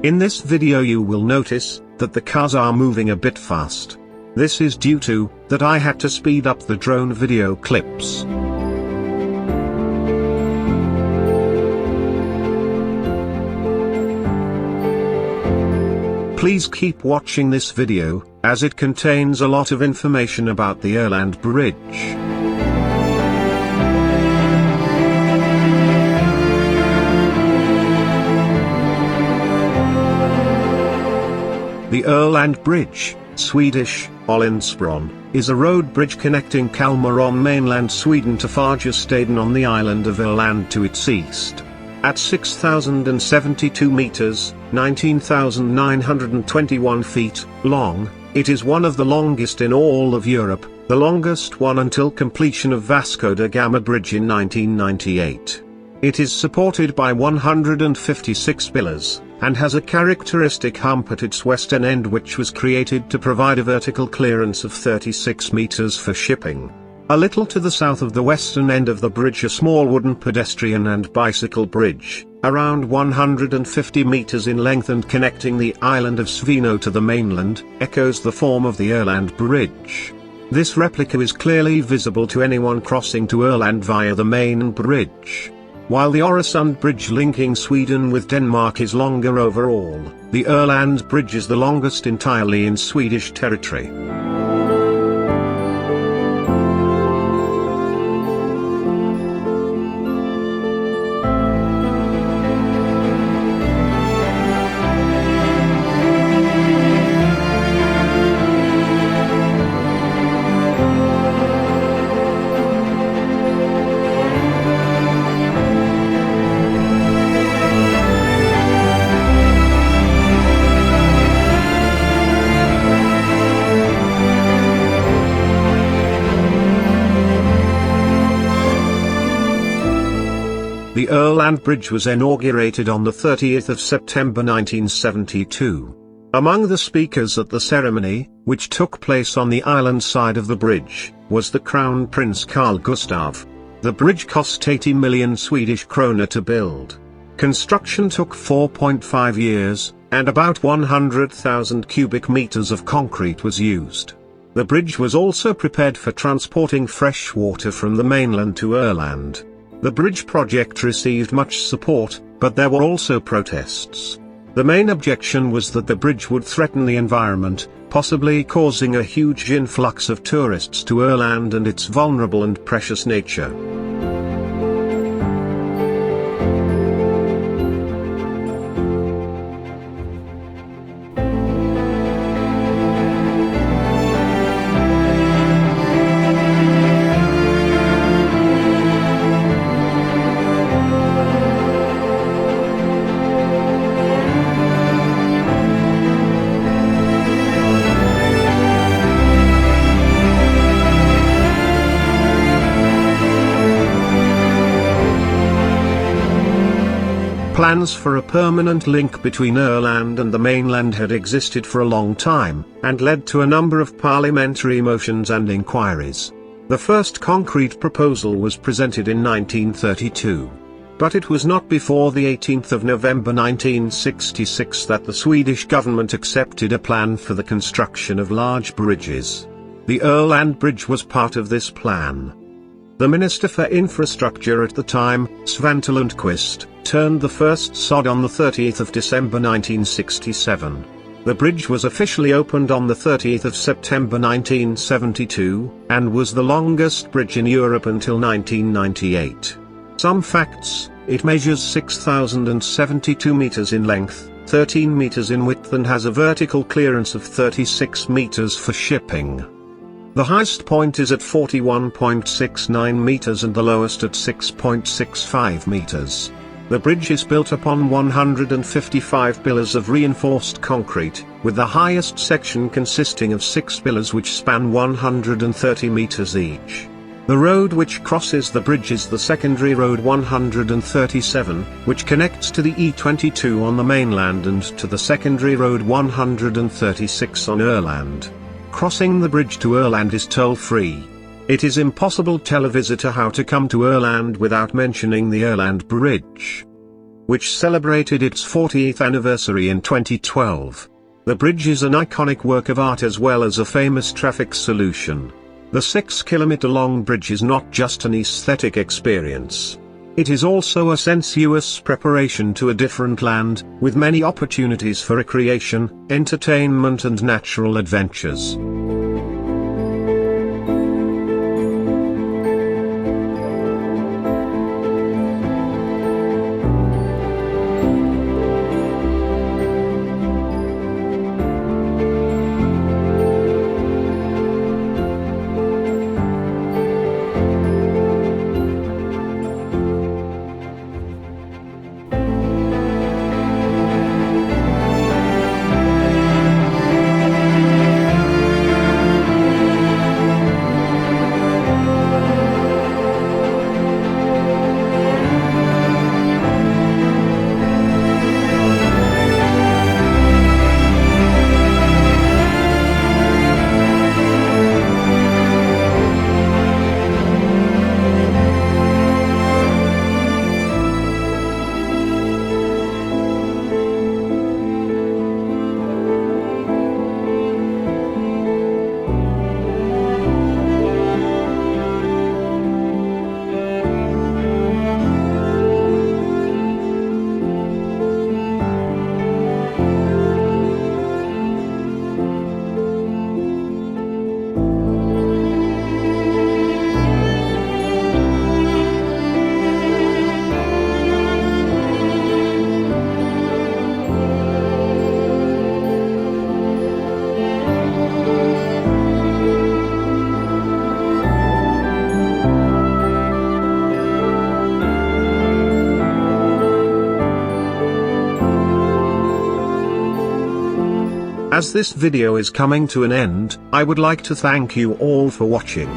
In this video you will notice that the cars are moving a bit fast. This is due to that I had to speed up the drone video clips. Please keep watching this video, as it contains a lot of information about the Öland Bridge. The Öland Bridge, Swedish, Ölandsbron, is a road bridge connecting Kalmar on mainland Sweden to Färjestaden on the island of Öland to its east. At 6,072 meters, 19,921 feet, long, it is one of the longest in all of Europe, the longest one until completion of Vasco da Gama Bridge in 1998. It is supported by 156 pillars, and has a characteristic hump at its western end which was created to provide a vertical clearance of 36 meters for shipping. A little to the south of the western end of the bridge a small wooden pedestrian and bicycle bridge, around 150 meters in length and connecting the island of Svinö to the mainland, echoes the form of the Öland Bridge. This replica is clearly visible to anyone crossing to Öland via the main bridge. While the Öresund Bridge linking Sweden with Denmark is longer overall, the Öland Bridge is the longest entirely in Swedish territory. The Öland Bridge was inaugurated on the 30th of September 1972. Among the speakers at the ceremony, which took place on the island side of the bridge, was the Crown Prince Carl Gustaf. The bridge cost 80 million Swedish krona to build. Construction took 4.5 years, and about 100,000 cubic meters of concrete was used. The bridge was also prepared for transporting fresh water from the mainland to Öland. The bridge project received much support, but there were also protests. The main objection was that the bridge would threaten the environment, possibly causing a huge influx of tourists to Öland and its vulnerable and precious nature. Plans for a permanent link between Öland and the mainland had existed for a long time, and led to a number of parliamentary motions and inquiries. The first concrete proposal was presented in 1932. But it was not before the 18th of November 1966 that the Swedish government accepted a plan for the construction of large bridges. The Öland Bridge was part of this plan. The Minister for Infrastructure at the time, Svante Lundquist, turned the first sod on the 30th of December 1967. The bridge was officially opened on the 30th of September 1972, and was the longest bridge in Europe until 1998. Some facts: it measures 6,072 meters in length, 13 meters in width and has a vertical clearance of 36 meters for shipping. The highest point is at 41.69 meters and the lowest at 6.65 meters. The bridge is built upon 155 pillars of reinforced concrete, with the highest section consisting of 6 pillars which span 130 meters each. The road which crosses the bridge is the secondary road 137, which connects to the E22 on the mainland and to the secondary road 136 on Öland. Crossing the bridge to Öland is toll-free. It is impossible to tell a visitor how to come to Öland without mentioning the Öland Bridge. which celebrated its 40th anniversary in 2012. The bridge is an iconic work of art as well as a famous traffic solution. The 6-kilometer-long bridge is not just an aesthetic experience. It is also a sensuous preparation to a different land, with many opportunities for recreation, entertainment and natural adventures. As this video is coming to an end, I would like to thank you all for watching.